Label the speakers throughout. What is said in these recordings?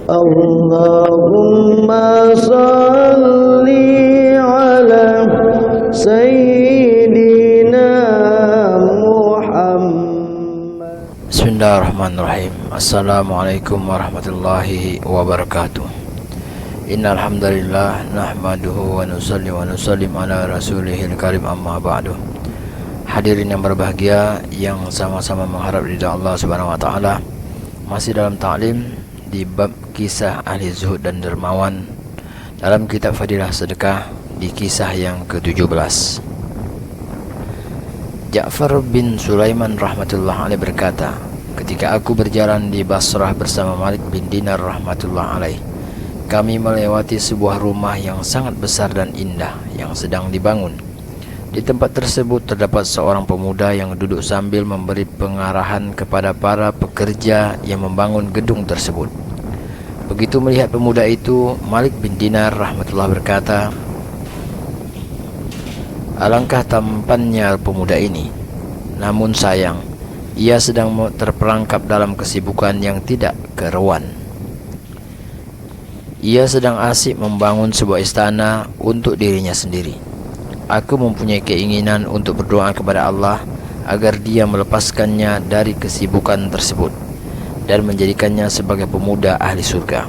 Speaker 1: Allahumma salli ala Sayyidina Muhammad.
Speaker 2: Bismillahirrahmanirrahim. Assalamualaikum warahmatullahi wabarakatuh. Innal hamdalillah nahmaduhu wa nusalli wa nusallim ala rasulihil karim, amma ba'du. Hadirin yang berbahagia, yang sama-sama mengharap ridha Allah Subhanahu wa taala, masih dalam ta'lim di bab kisah ahli zuhud dan dermawan dalam kitab Fadilah Sedekah di kisah yang ke-17. Ja'far bin Sulaiman rahmatullah alaih berkata, ketika aku berjalan di Basrah bersama Malik bin Dinar rahmatullah alaih, kami melewati sebuah rumah yang sangat besar dan indah yang sedang dibangun. Di tempat tersebut terdapat seorang pemuda yang duduk sambil memberi pengarahan kepada para pekerja yang membangun gedung tersebut. Begitu melihat pemuda itu, Malik bin Dinar rahmatullah berkata, alangkah tampannya pemuda ini, namun sayang, ia sedang terperangkap dalam kesibukan yang tidak keruan. Ia sedang asik membangun sebuah istana untuk dirinya sendiri. Aku mempunyai keinginan untuk berdoa kepada Allah agar dia melepaskannya dari kesibukan tersebut dan menjadikannya sebagai pemuda ahli surga.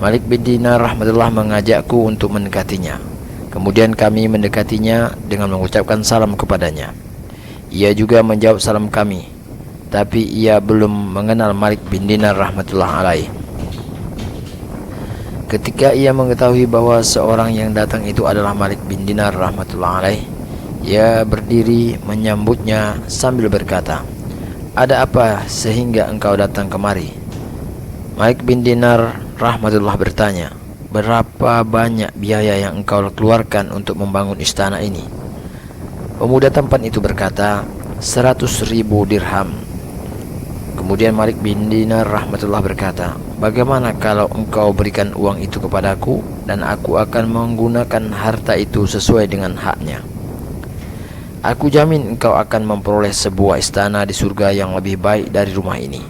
Speaker 2: Malik bin Dinar rahmatullah mengajakku untuk mendekatinya. Kemudian kami mendekatinya dengan mengucapkan salam kepadanya. Ia juga menjawab salam kami, tapi ia belum mengenal Malik bin Dinar rahmatullah alaih. Ketika ia mengetahui bahwa seorang yang datang itu adalah Malik bin Dinar rahmatullah alaih, ia berdiri menyambutnya sambil berkata, ada apa sehingga engkau datang kemari? Malik bin Dinar rahmatullah bertanya, berapa banyak biaya yang engkau keluarkan untuk membangun istana ini? Pemuda tampan itu berkata, 100.000 dirham. Kemudian Malik bin Dinar rahmatullah berkata, bagaimana kalau engkau berikan uang itu kepadaku dan aku akan menggunakan harta itu sesuai dengan haknya? Aku jamin engkau akan memperoleh sebuah istana di surga yang lebih baik dari rumah ini.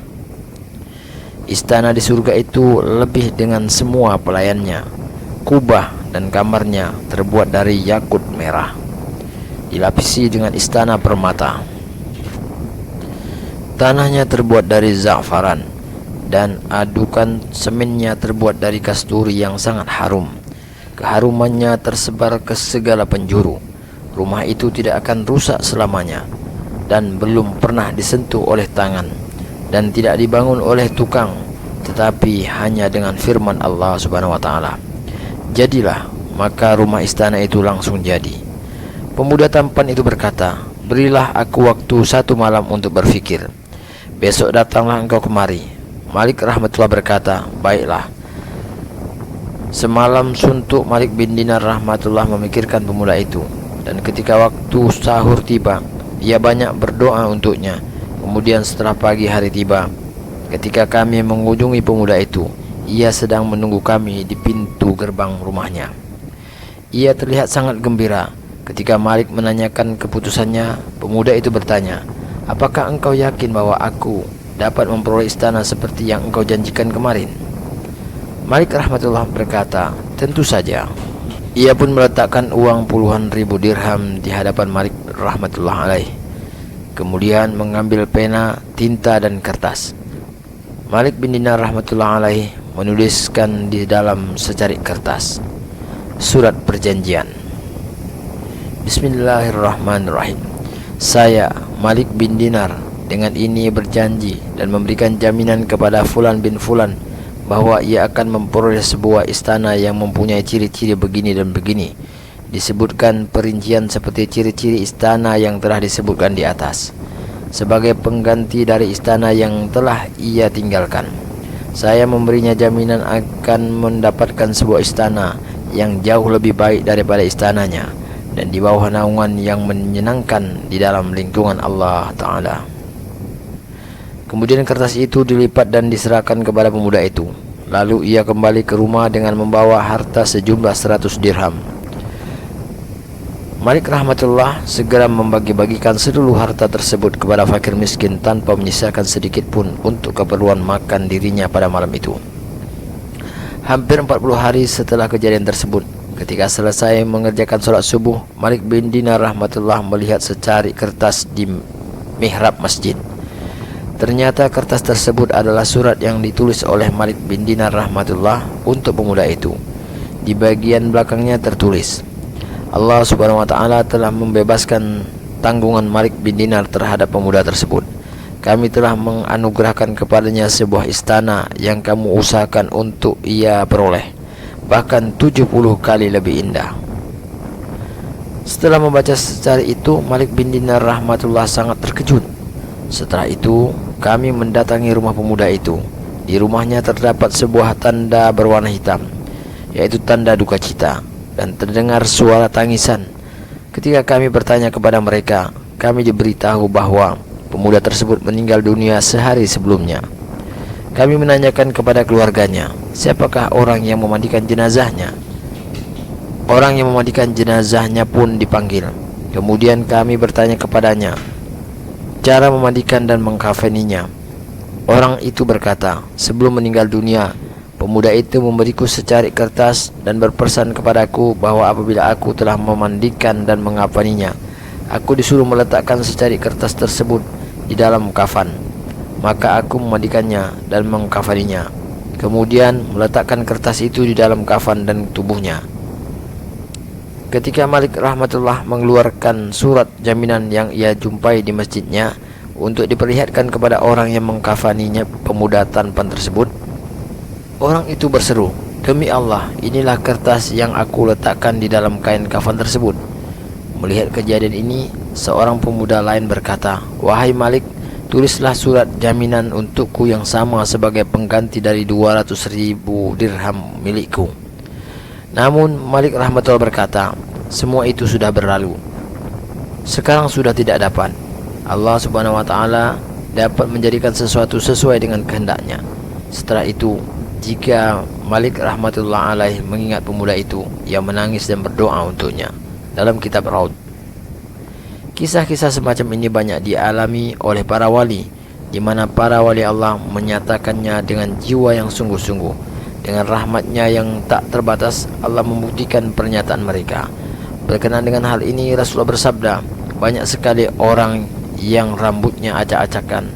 Speaker 2: Istana di surga itu lebih dengan semua pelayannya. Kubah dan kamarnya terbuat dari yakut merah, dilapisi dengan istana permata. Tanahnya terbuat dari za'faran dan adukan semennya terbuat dari kasturi yang sangat harum. Keharumannya tersebar ke segala penjuru. Rumah itu tidak akan rusak selamanya dan belum pernah disentuh oleh tangan dan tidak dibangun oleh tukang, tetapi hanya dengan firman Allah Subhanahu wa taala. Jadilah, maka rumah istana itu langsung jadi. Pemuda tampan itu berkata, berilah aku waktu 1 malam untuk berfikir. Besok datanglah engkau kemari. Malik rahmatullah berkata, baiklah. Semalam suntuk Malik bin Dinar rahmatullah memikirkan pemuda itu, dan ketika waktu sahur tiba, ia banyak berdoa untuknya. Kemudian setelah pagi hari tiba, ketika kami mengunjungi pemuda itu, ia sedang menunggu kami di pintu gerbang rumahnya. Ia terlihat sangat gembira. Ketika Malik menanyakan keputusannya, pemuda itu bertanya, apakah engkau yakin bahwa aku dapat memperoleh istana seperti yang engkau janjikan kemarin? Malik rahmatullah berkata, tentu saja. Ia pun meletakkan uang puluhan ribu dirham di hadapan Malik rahmatullah alaih. Kemudian mengambil pena, tinta dan kertas. Malik bin Dinar rahmatullah alaih menuliskan di dalam secarik kertas surat perjanjian. Bismillahirrahmanirrahim. Saya Malik bin Dinar dengan ini berjanji dan memberikan jaminan kepada Fulan bin Fulan bahwa ia akan memperoleh sebuah istana yang mempunyai ciri-ciri begini dan begini. Disebutkan perincian seperti ciri-ciri istana yang telah disebutkan di atas, sebagai pengganti dari istana yang telah ia tinggalkan. Saya memberinya jaminan akan mendapatkan sebuah istana yang jauh lebih baik daripada istananya, dan di bawah naungan yang menyenangkan di dalam lingkungan Allah Ta'ala. Kemudian kertas itu dilipat dan diserahkan kepada pemuda itu. Lalu ia kembali ke rumah dengan membawa harta sejumlah 100 dirham. Malik rahmatullah segera membagi-bagikan seluruh harta tersebut kepada fakir miskin tanpa menyisakan sedikit pun untuk keperluan makan dirinya pada malam itu. Hampir 40 hari setelah kejadian tersebut, ketika selesai mengerjakan sholat subuh, Malik bin Dinar rahmatullah melihat secari kertas di mihrab masjid. Ternyata kertas tersebut adalah surat yang ditulis oleh Malik bin Dinar rahmatullah untuk pemuda itu. Di bagian belakangnya tertulis, Allah subhanahu wa ta'ala telah membebaskan tanggungan Malik bin Dinar terhadap pemuda tersebut. Kami telah menganugerahkan kepadanya sebuah istana yang kamu usahakan untuk ia peroleh, bahkan 70 kali lebih indah. Setelah membaca secari itu, Malik bin Dinar rahmatullah sangat terkejut. Setelah itu, kami mendatangi rumah pemuda itu. Di rumahnya terdapat sebuah tanda berwarna hitam, yaitu tanda duka cita, dan terdengar suara tangisan. Ketika kami bertanya kepada mereka, kami diberitahu bahwa pemuda tersebut meninggal dunia sehari sebelumnya. Kami menanyakan kepada keluarganya, siapakah orang yang memandikan jenazahnya. Orang yang memandikan jenazahnya pun dipanggil. Kemudian kami bertanya kepadanya cara memandikan dan mengkafeninya. Orang itu berkata, sebelum meninggal dunia, pemuda itu memberiku secari kertas dan berpesan kepadaku bahwa apabila aku telah memandikan dan mengkafeninya, aku disuruh meletakkan secari kertas tersebut di dalam kafan. Maka aku memandikannya dan mengkafaninya, kemudian meletakkan kertas itu di dalam kafan dan tubuhnya. Ketika Malik rahmatullah mengeluarkan surat jaminan yang ia jumpai di masjidnya untuk diperlihatkan kepada orang yang mengkafaninya pemuda tampan tersebut, orang itu berseru, demi Allah, inilah kertas yang aku letakkan di dalam kain kafan tersebut. Melihat kejadian ini, seorang pemuda lain berkata, wahai Malik, tulislah surat jaminan untukku yang sama sebagai pengganti dari 200.000 dirham milikku. Namun Malik rahmatullah berkata, semua itu sudah berlalu. Sekarang sudah tidak dapat. Allah subhanahu wa ta'ala dapat menjadikan sesuatu sesuai dengan kehendaknya. Setelah itu, jika Malik rahmatullah alaih mengingat pemuda itu, ia menangis dan berdoa untuknya. Dalam kitab Raud, kisah-kisah semacam ini banyak dialami oleh para wali, di mana para wali Allah menyatakannya dengan jiwa yang sungguh-sungguh. Dengan rahmatnya yang tak terbatas, Allah membuktikan pernyataan mereka. Berkenaan dengan hal ini, Rasulullah bersabda, banyak sekali orang yang rambutnya acak-acakan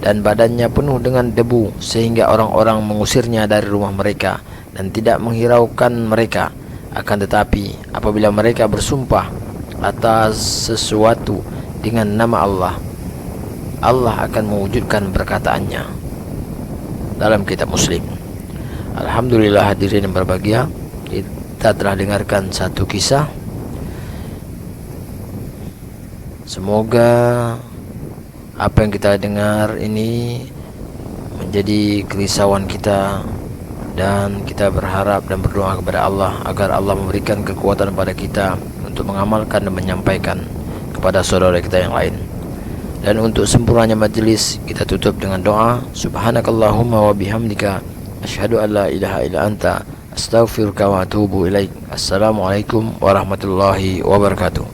Speaker 2: dan badannya penuh dengan debu, sehingga orang-orang mengusirnya dari rumah mereka dan tidak menghiraukan mereka. Akan tetapi, apabila mereka bersumpah atas sesuatu dengan nama Allah, Allah akan mewujudkan perkataannya. Dalam kitab Muslim. Alhamdulillah hadirin yang berbahagia, kita telah dengarkan satu kisah. Semoga apa yang kita dengar ini menjadi kerisauan kita, dan kita berharap dan berdoa kepada Allah agar Allah memberikan kekuatan pada kita untuk mengamalkan dan menyampaikan kepada saudara kita yang lain. Dan untuk sempurnanya majelis, kita tutup dengan doa, subhanakallahumma wa bihamdika asyhadu an la ilaha illa anta astaghfiruka wa atubu ilaik. Assalamualaikum warahmatullahi wabarakatuh.